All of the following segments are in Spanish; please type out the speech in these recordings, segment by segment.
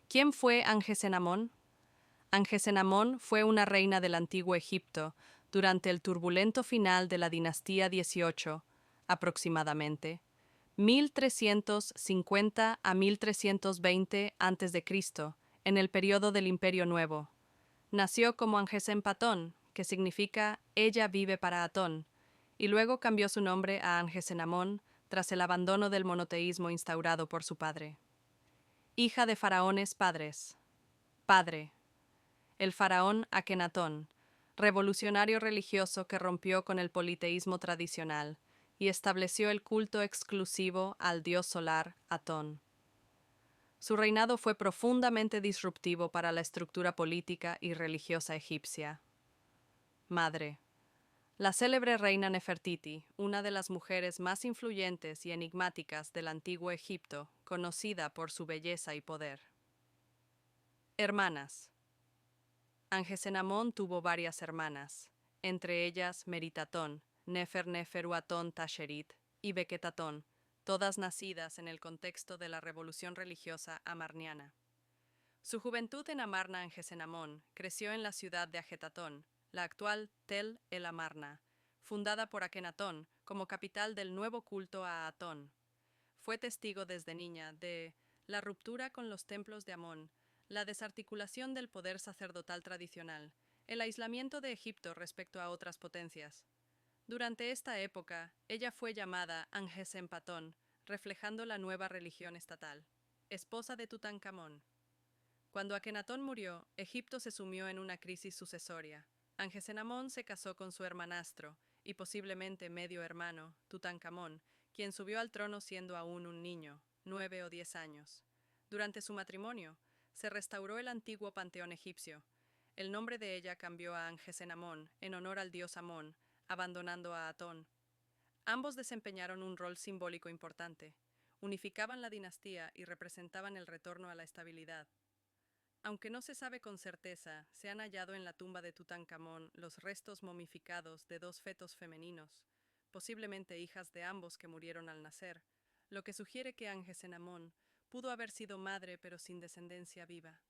¿Quién fue Angesenamón? Angesenamón fue una reina del antiguo Egipto durante el turbulento final de la dinastía 18, aproximadamente, 1350 a 1320 a.C., en el periodo del Imperio Nuevo. Nació como Angesenpatón, que significa «ella vive para Atón», y luego cambió su nombre a Angesenamón tras el abandono del monoteísmo instaurado por su padre. Hija de faraones padres. Padre. El faraón Akenatón, revolucionario religioso que rompió con el politeísmo tradicional y estableció el culto exclusivo al dios solar Atón. Su reinado fue profundamente disruptivo para la estructura política y religiosa egipcia. Madre. La célebre reina Nefertiti, una de las mujeres más influyentes y enigmáticas del antiguo Egipto, conocida por su belleza y poder. Hermanas. Angesenamón tuvo varias hermanas, entre ellas Meritatón, Neferuatón Tasherit y Beketatón, todas nacidas en el contexto de la revolución religiosa amarniana. Su juventud en Amarna Angesenamón creció en la ciudad de Ajetatón, la actual Tel el Amarna, fundada por Akenatón como capital del nuevo culto a Atón. Fue testigo desde niña de la ruptura con los templos de Amón, la desarticulación del poder sacerdotal tradicional, el aislamiento de Egipto respecto a otras potencias. Durante esta época, ella fue llamada Angesenpatón, reflejando la nueva religión estatal, esposa de Tutankamón. Cuando Akenatón murió, Egipto se sumió en una crisis sucesoria. Angesenamón se casó con su hermanastro, y posiblemente medio hermano, Tutankamón, quien subió al trono siendo aún un niño, 9 o 10 años. Durante su matrimonio, se restauró el antiguo panteón egipcio. El nombre de ella cambió a Angesenamón, en honor al dios Amón, abandonando a Atón. Ambos desempeñaron un rol simbólico importante. Unificaban la dinastía y representaban el retorno a la estabilidad. Aunque no se sabe con certeza, se han hallado en la tumba de Tutankamón los restos momificados de dos fetos femeninos, posiblemente hijas de ambos que murieron al nacer, lo que sugiere que Angesenamón pudo haber sido madre pero sin descendencia viva.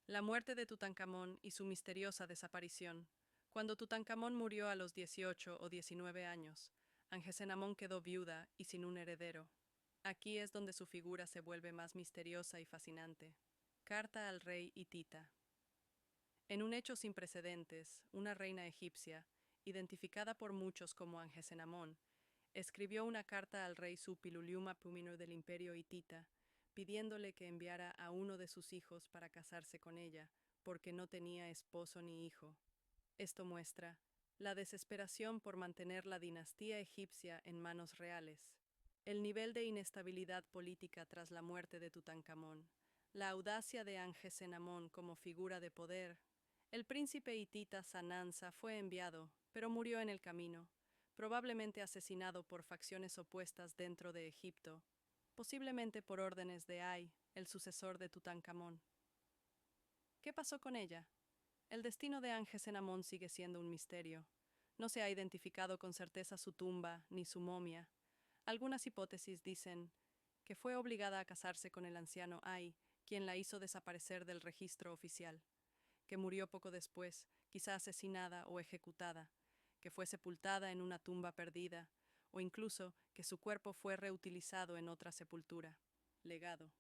La muerte de Tutankamón y su misteriosa desaparición. Cuando Tutankamón murió a los 18 o 19 años, Angesenamón quedó viuda y sin un heredero. Aquí es donde su figura se vuelve más misteriosa y fascinante. Carta al rey hitita. En un hecho sin precedentes, una reina egipcia, identificada por muchos como Angesenamón, escribió una carta al rey Suppiluliuma I del imperio hitita, pidiéndole que enviara a uno de sus hijos para casarse con ella, porque no tenía esposo ni hijo. Esto muestra la desesperación por mantener la dinastía egipcia en manos reales, el nivel de inestabilidad política tras la muerte de Tutankamón, la audacia de Angesenamón como figura de poder. El príncipe hitita Sanansa fue enviado, pero murió en el camino, probablemente asesinado por facciones opuestas dentro de Egipto, posiblemente por órdenes de Ay, el sucesor de Tutankamón. ¿Qué pasó con ella? El destino de Angesenamón sigue siendo un misterio. No se ha identificado con certeza su tumba ni su momia. Algunas hipótesis dicen que fue obligada a casarse con el anciano Ay, quien la hizo desaparecer del registro oficial, que murió poco después, quizá asesinada o ejecutada, que fue sepultada en una tumba perdida, o incluso que su cuerpo fue reutilizado en otra sepultura. Legado.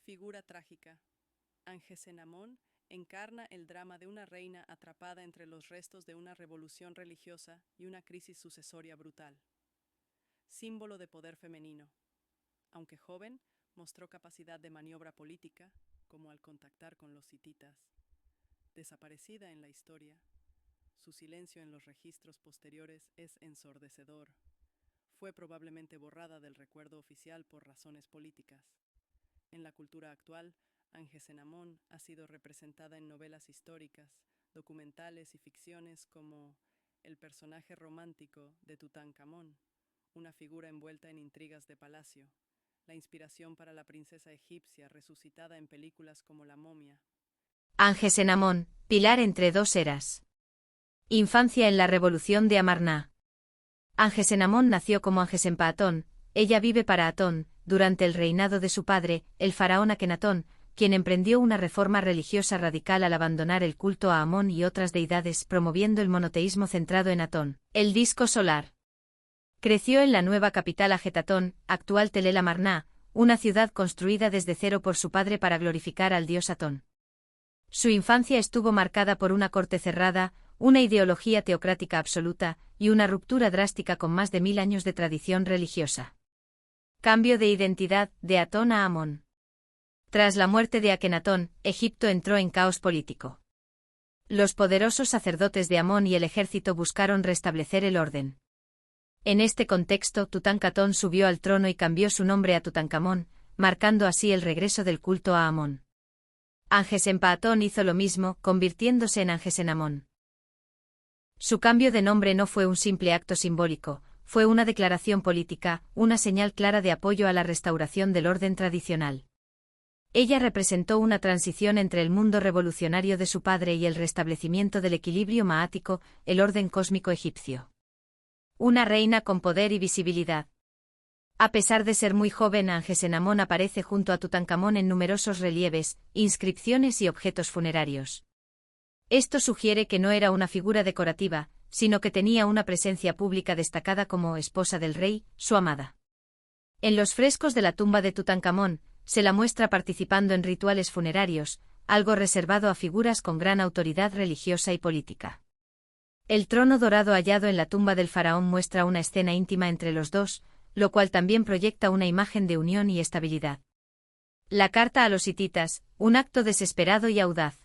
Figura trágica. Angesenamón encarna el drama de una reina atrapada entre los restos de una revolución religiosa y una crisis sucesoria brutal. Símbolo de poder femenino. Aunque joven, mostró capacidad de maniobra política, como al contactar con los hititas. Desaparecida en la historia, su silencio en los registros posteriores es ensordecedor. Fue probablemente borrada del recuerdo oficial por razones políticas. En la cultura actual, Angesenamón ha sido representada en novelas históricas, documentales y ficciones como el personaje romántico de Tutankamón, una figura envuelta en intrigas de palacio, la inspiración para la princesa egipcia resucitada en películas como La momia. Angesenamón, pilar entre dos eras. Infancia en la revolución de Amarna. Angesenamón nació como Angesenpa Atón, ella vive para Atón, durante el reinado de su padre, el faraón Akenatón, quien emprendió una reforma religiosa radical al abandonar el culto a Amón y otras deidades, promoviendo el monoteísmo centrado en Atón, el disco solar. Creció en la nueva capital Ajetatón, actual Tel El Amarna, una ciudad construida desde cero por su padre para glorificar al dios Atón. Su infancia estuvo marcada por una corte cerrada, una ideología teocrática absoluta, y una ruptura drástica con más de 1000 años de tradición religiosa. Cambio de identidad, de Atón a Amón. Tras la muerte de Akenatón, Egipto entró en caos político. Los poderosos sacerdotes de Amón y el ejército buscaron restablecer el orden. En este contexto, Tutankamón subió al trono y cambió su nombre a Tutankamón, marcando así el regreso del culto a Amón. Angesenpaatón hizo lo mismo, convirtiéndose en Angesenamón. Su cambio de nombre no fue un simple acto simbólico, fue una declaración política, una señal clara de apoyo a la restauración del orden tradicional. Ella representó una transición entre el mundo revolucionario de su padre y el restablecimiento del equilibrio maático, el orden cósmico egipcio. Una reina con poder y visibilidad. A pesar de ser muy joven, Angesenamón aparece junto a Tutankamón en numerosos relieves, inscripciones y objetos funerarios. Esto sugiere que no era una figura decorativa, sino que tenía una presencia pública destacada como esposa del rey, su amada. En los frescos de la tumba de Tutankamón, se la muestra participando en rituales funerarios, algo reservado a figuras con gran autoridad religiosa y política. El trono dorado hallado en la tumba del faraón muestra una escena íntima entre los dos, lo cual también proyecta una imagen de unión y estabilidad. La carta a los hititas, un acto desesperado y audaz.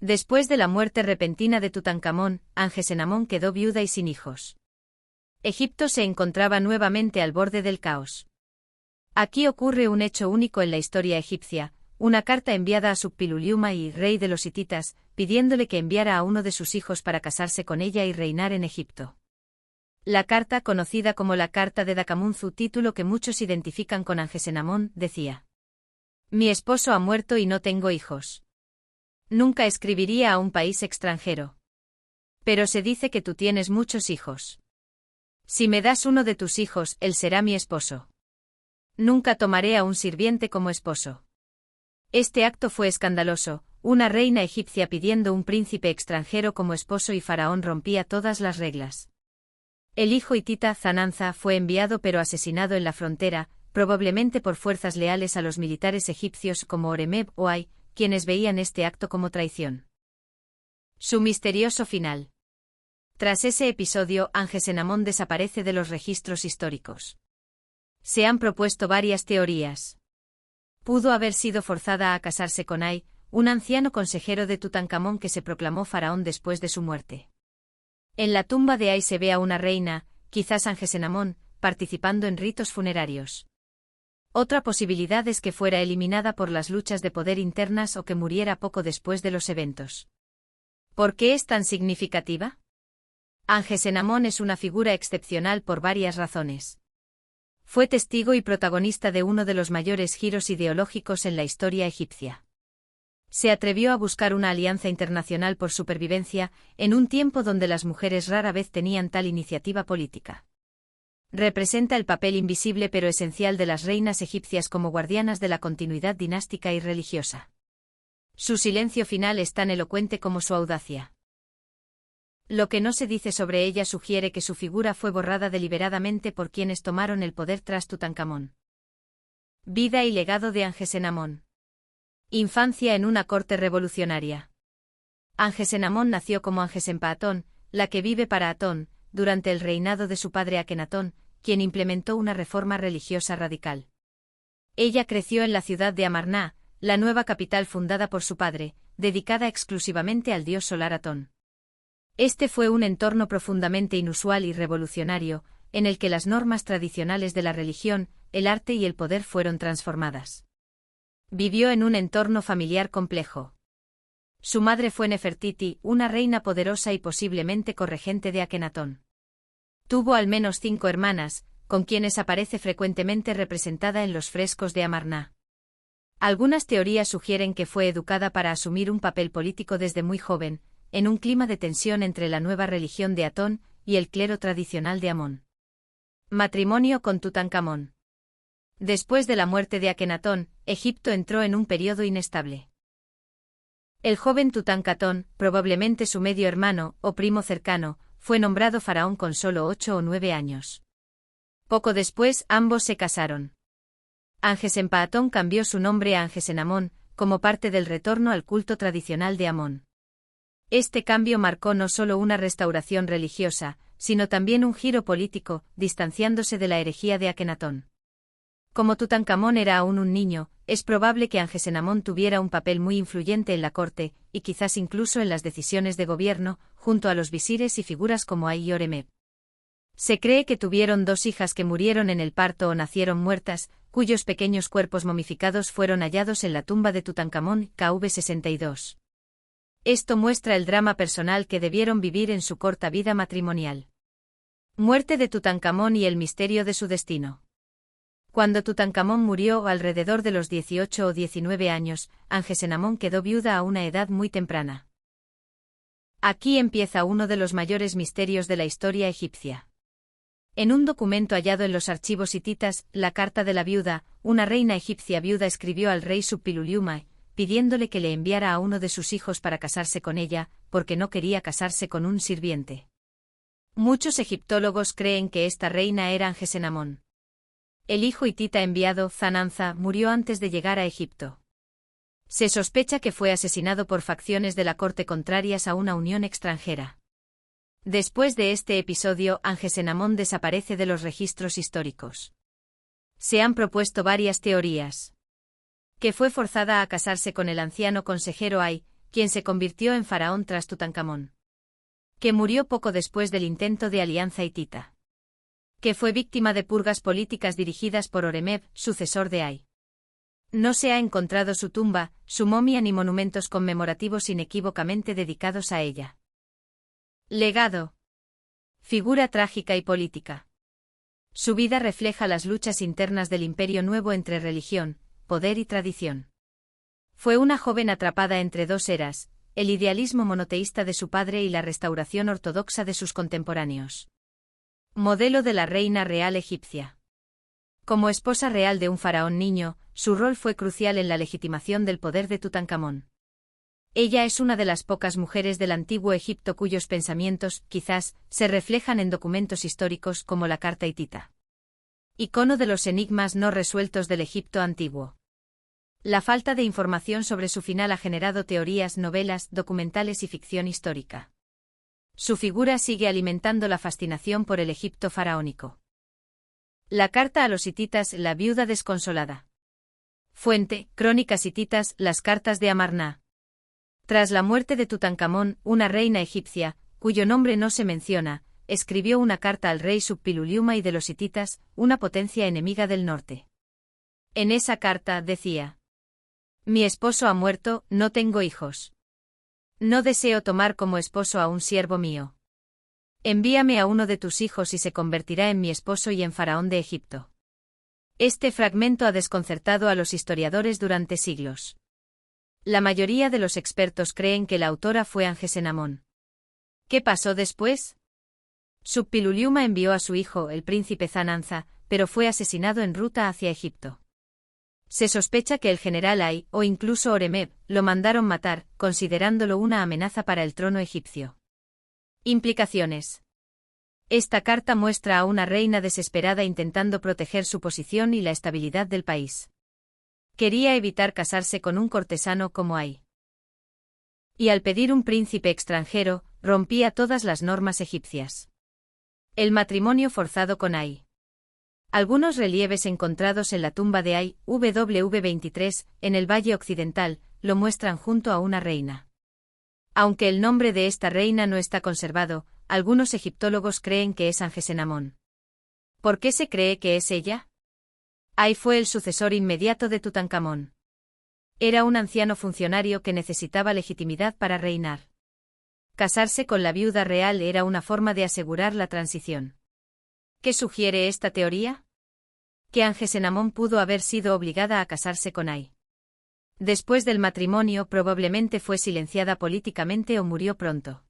Después de la muerte repentina de Tutankamón, Angesenamón quedó viuda y sin hijos. Egipto se encontraba nuevamente al borde del caos. Aquí ocurre un hecho único en la historia egipcia, una carta enviada a Suppiluliuma I, rey de los hititas, pidiéndole que enviara a uno de sus hijos para casarse con ella y reinar en Egipto. La carta, conocida como la Carta de Dakamunzu, título que muchos identifican con Angesenamón, decía: Mi esposo ha muerto y no tengo hijos. Nunca escribiría a un país extranjero. Pero se dice que tú tienes muchos hijos. Si me das uno de tus hijos, él será mi esposo. Nunca tomaré a un sirviente como esposo. Este acto fue escandaloso, una reina egipcia pidiendo un príncipe extranjero como esposo y Faraón rompía todas las reglas. El hijo hitita Zananza fue enviado pero asesinado en la frontera, probablemente por fuerzas leales a los militares egipcios como Oremeb o Ay, quienes veían este acto como traición. Su misterioso final. Tras ese episodio, Angesenamón desaparece de los registros históricos. Se han propuesto varias teorías. Pudo haber sido forzada a casarse con Ay, un anciano consejero de Tutankamón que se proclamó faraón después de su muerte. En la tumba de Ay se ve a una reina, quizás Angesenamón, participando en ritos funerarios. Otra posibilidad es que fuera eliminada por las luchas de poder internas o que muriera poco después de los eventos. ¿Por qué es tan significativa? Angesenamón es una figura excepcional por varias razones. Fue testigo y protagonista de uno de los mayores giros ideológicos en la historia egipcia. Se atrevió a buscar una alianza internacional por supervivencia, en un tiempo donde las mujeres rara vez tenían tal iniciativa política. Representa el papel invisible pero esencial de las reinas egipcias como guardianas de la continuidad dinástica y religiosa. Su silencio final es tan elocuente como su audacia. Lo que no se dice sobre ella sugiere que su figura fue borrada deliberadamente por quienes tomaron el poder tras Tutankamón. Vida y legado de Angesenamón. Infancia en una corte revolucionaria. Angesenamón nació como Angesenpaatón, la que vive para Atón, durante el reinado de su padre Akenatón, quien implementó una reforma religiosa radical. Ella creció en la ciudad de Amarna, la nueva capital fundada por su padre, dedicada exclusivamente al dios solar Atón. Este fue un entorno profundamente inusual y revolucionario, en el que las normas tradicionales de la religión, el arte y el poder fueron transformadas. Vivió en un entorno familiar complejo. Su madre fue Nefertiti, una reina poderosa y posiblemente corregente de Akenatón. Tuvo al menos 5 hermanas, con quienes aparece frecuentemente representada en los frescos de Amarna. Algunas teorías sugieren que fue educada para asumir un papel político desde muy joven, en un clima de tensión entre la nueva religión de Atón y el clero tradicional de Amón. Matrimonio con Tutankamón. Después de la muerte de Akenatón, Egipto entró en un periodo inestable. El joven Tutankamón, probablemente su medio hermano, o primo cercano, fue nombrado faraón con solo 8 o 9 años. Poco después, ambos se casaron. Angesenpaatón cambió su nombre a Angesenamón, como parte del retorno al culto tradicional de Amón. Este cambio marcó no solo una restauración religiosa, sino también un giro político, distanciándose de la herejía de Akenatón. Como Tutankamón era aún un niño, es probable que Angesenamón tuviera un papel muy influyente en la corte, y quizás incluso en las decisiones de gobierno, junto a los visires y figuras como Ay y Horemheb. Se cree que tuvieron 2 hijas que murieron en el parto o nacieron muertas, cuyos pequeños cuerpos momificados fueron hallados en la tumba de Tutankamón, KV62. Esto muestra el drama personal que debieron vivir en su corta vida matrimonial. Muerte de Tutankamón y el misterio de su destino. Cuando Tutankamón murió alrededor de los 18 o 19 años, Angesenamón quedó viuda a una edad muy temprana. Aquí empieza uno de los mayores misterios de la historia egipcia. En un documento hallado en los archivos hititas, la Carta de la Viuda, una reina egipcia viuda escribió al rey Suppiluliuma, pidiéndole que le enviara a uno de sus hijos para casarse con ella, porque no quería casarse con un sirviente. Muchos egiptólogos creen que esta reina era Angesenamón. El hijo hitita enviado, Zananza, murió antes de llegar a Egipto. Se sospecha que fue asesinado por facciones de la corte contrarias a una unión extranjera. Después de este episodio, Angesenamón desaparece de los registros históricos. Se han propuesto varias teorías. Que fue forzada a casarse con el anciano consejero Ay, quien se convirtió en faraón tras Tutankamón. Que murió poco después del intento de alianza hitita. Que fue víctima de purgas políticas dirigidas por Horemheb, sucesor de Ay. No se ha encontrado su tumba, su momia ni monumentos conmemorativos inequívocamente dedicados a ella. Legado. Figura trágica y política. Su vida refleja las luchas internas del Imperio Nuevo entre religión, poder y tradición. Fue una joven atrapada entre 2 eras, el idealismo monoteísta de su padre y la restauración ortodoxa de sus contemporáneos. Modelo de la reina real egipcia. Como esposa real de un faraón niño, su rol fue crucial en la legitimación del poder de Tutankamón. Ella es una de las pocas mujeres del antiguo Egipto cuyos pensamientos, quizás, se reflejan en documentos históricos como la Carta hitita. Icono de los enigmas no resueltos del Egipto antiguo. La falta de información sobre su final ha generado teorías, novelas, documentales y ficción histórica. Su figura sigue alimentando la fascinación por el Egipto faraónico. La carta a los hititas, la viuda desconsolada. Fuente, Crónicas hititas, las cartas de Amarna. Tras la muerte de Tutankamón, una reina egipcia, cuyo nombre no se menciona, escribió una carta al rey Suppiluliuma y de los hititas, una potencia enemiga del norte. En esa carta decía: Mi esposo ha muerto, no tengo hijos. No deseo tomar como esposo a un siervo mío. Envíame a uno de tus hijos y se convertirá en mi esposo y en faraón de Egipto. Este fragmento ha desconcertado a los historiadores durante siglos. La mayoría de los expertos creen que la autora fue Angesenamón. ¿Qué pasó después? Suppiluliuma envió a su hijo, el príncipe Zananza, pero fue asesinado en ruta hacia Egipto. Se sospecha que el general Ay, o incluso Horemheb, lo mandaron matar, considerándolo una amenaza para el trono egipcio. Implicaciones. Esta carta muestra a una reina desesperada intentando proteger su posición y la estabilidad del país. Quería evitar casarse con un cortesano como Ay. Y al pedir un príncipe extranjero, rompía todas las normas egipcias. El matrimonio forzado con Ay. Algunos relieves encontrados en la tumba de Ay, WV23, en el Valle Occidental, lo muestran junto a una reina. Aunque el nombre de esta reina no está conservado, algunos egiptólogos creen que es Angesenamón. ¿Por qué se cree que es ella? Ay fue el sucesor inmediato de Tutankamón. Era un anciano funcionario que necesitaba legitimidad para reinar. Casarse con la viuda real era una forma de asegurar la transición. ¿Qué sugiere esta teoría? Que Angesenamón pudo haber sido obligada a casarse con Ay. Después del matrimonio probablemente fue silenciada políticamente o murió pronto.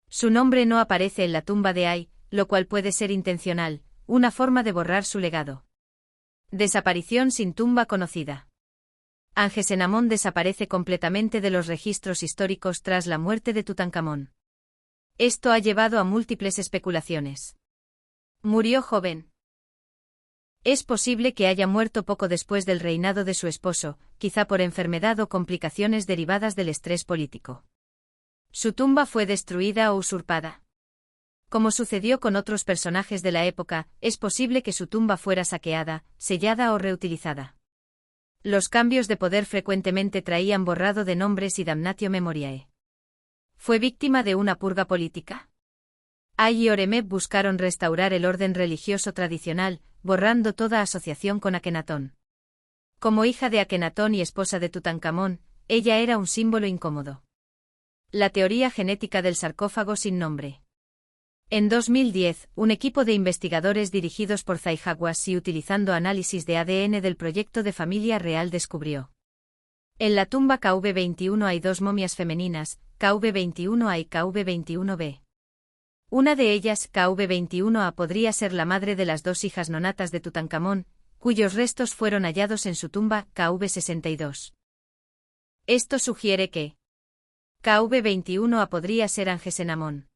Su nombre no aparece en la tumba de Ay, lo cual puede ser intencional, una forma de borrar su legado. Desaparición sin tumba conocida. Angesenamón desaparece completamente de los registros históricos tras la muerte de Tutankamón. Esto ha llevado a múltiples especulaciones. Murió joven. Es posible que haya muerto poco después del reinado de su esposo, quizá por enfermedad o complicaciones derivadas del estrés político. Su tumba fue destruida o usurpada. Como sucedió con otros personajes de la época, es posible que su tumba fuera saqueada, sellada o reutilizada. Los cambios de poder frecuentemente traían borrado de nombres y damnatio memoriae. ¿Fue víctima de una purga política? Ay y Horemheb buscaron restaurar el orden religioso tradicional, borrando toda asociación con Akenatón. Como hija de Akenatón y esposa de Tutankamón, ella era un símbolo incómodo. La teoría genética del sarcófago sin nombre. En 2010, un equipo de investigadores dirigidos por Zahi Hawass y utilizando análisis de ADN del proyecto de familia real descubrió. En la tumba KV21 hay dos momias femeninas, KV21A y KV21B. Una de ellas, KV21A, podría ser la madre de las dos hijas nonatas de Tutankamón, cuyos restos fueron hallados en su tumba, KV62. Esto sugiere que KV21A podría ser Angesenamón.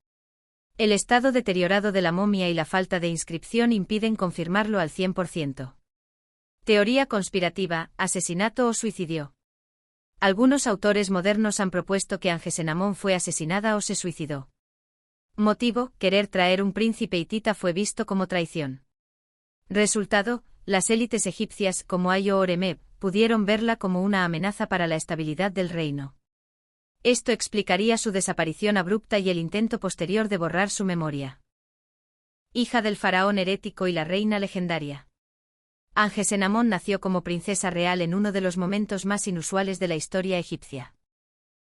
El estado deteriorado de la momia y la falta de inscripción impiden confirmarlo al 100%. Teoría conspirativa, asesinato o suicidio. Algunos autores modernos han propuesto que Angesenamón fue asesinada o se suicidó. Motivo: querer traer un príncipe hitita fue visto como traición. Resultado: las élites egipcias, como Ay o Horemheb, pudieron verla como una amenaza para la estabilidad del reino. Esto explicaría su desaparición abrupta y el intento posterior de borrar su memoria. Hija del faraón herético y la reina legendaria. Angesenamón nació como princesa real en uno de los momentos más inusuales de la historia egipcia.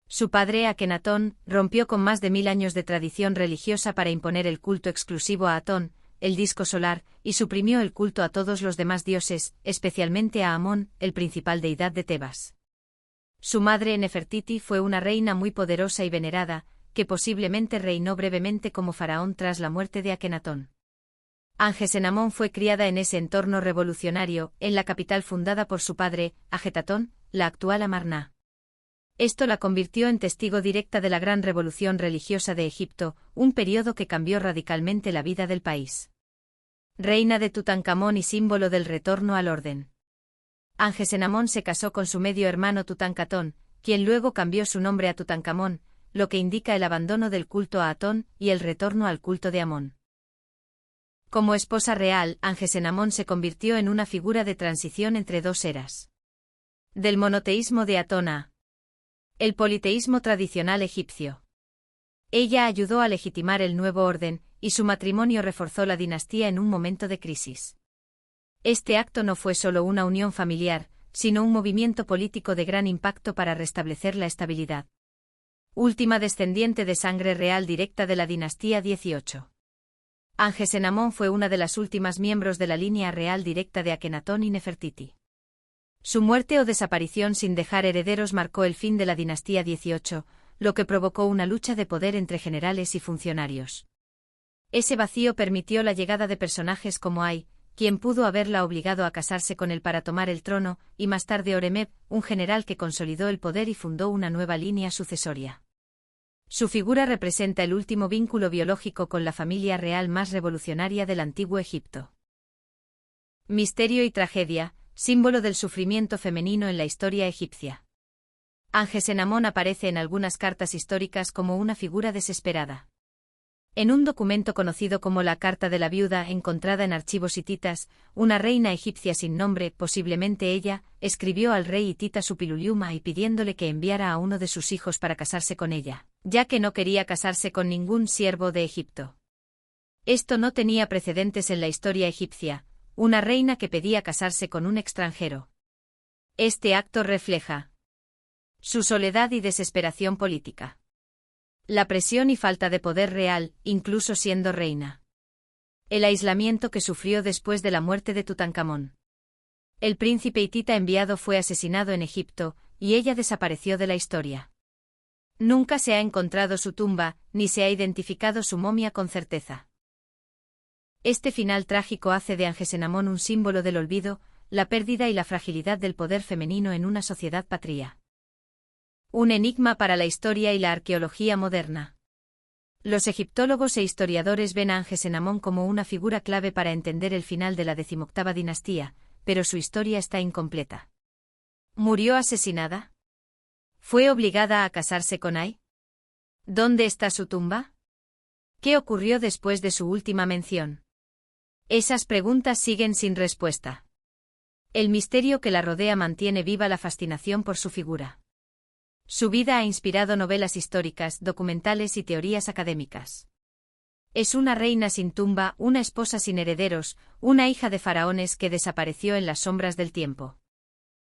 Su padre, Akenatón, rompió con más de 1000 años de tradición religiosa para imponer el culto exclusivo a Atón, el disco solar, y suprimió el culto a todos los demás dioses, especialmente a Amón, el principal deidad de Tebas. Su madre Nefertiti fue una reina muy poderosa y venerada, que posiblemente reinó brevemente como faraón tras la muerte de Akenatón. Angesenamón fue criada en ese entorno revolucionario, en la capital fundada por su padre, Ajetatón, la actual Amarna. Esto la convirtió en testigo directa de la gran revolución religiosa de Egipto, un periodo que cambió radicalmente la vida del país. Reina de Tutankamón y símbolo del retorno al orden. Angesenamón se casó con su medio hermano Tutankatón, quien luego cambió su nombre a Tutankamón, lo que indica el abandono del culto a Atón y el retorno al culto de Amón. Como esposa real, Angesenamón se convirtió en una figura de transición entre dos eras. Del monoteísmo de Atón a el politeísmo tradicional egipcio. Ella ayudó a legitimar el nuevo orden, y su matrimonio reforzó la dinastía en un momento de crisis. Este acto no fue solo una unión familiar, sino un movimiento político de gran impacto para restablecer la estabilidad. Última descendiente de sangre real directa de la dinastía 18. Angesenamón fue una de las últimas miembros de la línea real directa de Akenatón y Nefertiti. Su muerte o desaparición sin dejar herederos marcó el fin de la dinastía 18, lo que provocó una lucha de poder entre generales y funcionarios. Ese vacío permitió la llegada de personajes como Ay, quien pudo haberla obligado a casarse con él para tomar el trono, y más tarde Horemheb, un general que consolidó el poder y fundó una nueva línea sucesoria. Su figura representa el último vínculo biológico con la familia real más revolucionaria del antiguo Egipto. Misterio y tragedia, símbolo del sufrimiento femenino en la historia egipcia. Angesenamón aparece en algunas cartas históricas como una figura desesperada. En un documento conocido como la Carta de la Viuda, encontrada en archivos hititas, una reina egipcia sin nombre, posiblemente ella, escribió al rey hitita Suppiluliuma y pidiéndole que enviara a uno de sus hijos para casarse con ella, ya que no quería casarse con ningún siervo de Egipto. Esto no tenía precedentes en la historia egipcia, una reina que pedía casarse con un extranjero. Este acto refleja su soledad y desesperación política. La presión y falta de poder real, incluso siendo reina. El aislamiento que sufrió después de la muerte de Tutankamón. El príncipe hitita enviado fue asesinado en Egipto, y ella desapareció de la historia. Nunca se ha encontrado su tumba, ni se ha identificado su momia con certeza. Este final trágico hace de Angesenamón un símbolo del olvido, la pérdida y la fragilidad del poder femenino en una sociedad patria. Un enigma para la historia y la arqueología moderna. Los egiptólogos e historiadores ven a Angesenamón como una figura clave para entender el final de la 18ª dinastía, pero su historia está incompleta. ¿Murió asesinada? ¿Fue obligada a casarse con Ay? ¿Dónde está su tumba? ¿Qué ocurrió después de su última mención? Esas preguntas siguen sin respuesta. El misterio que la rodea mantiene viva la fascinación por su figura. Su vida ha inspirado novelas históricas, documentales y teorías académicas. Es una reina sin tumba, una esposa sin herederos, una hija de faraones que desapareció en las sombras del tiempo.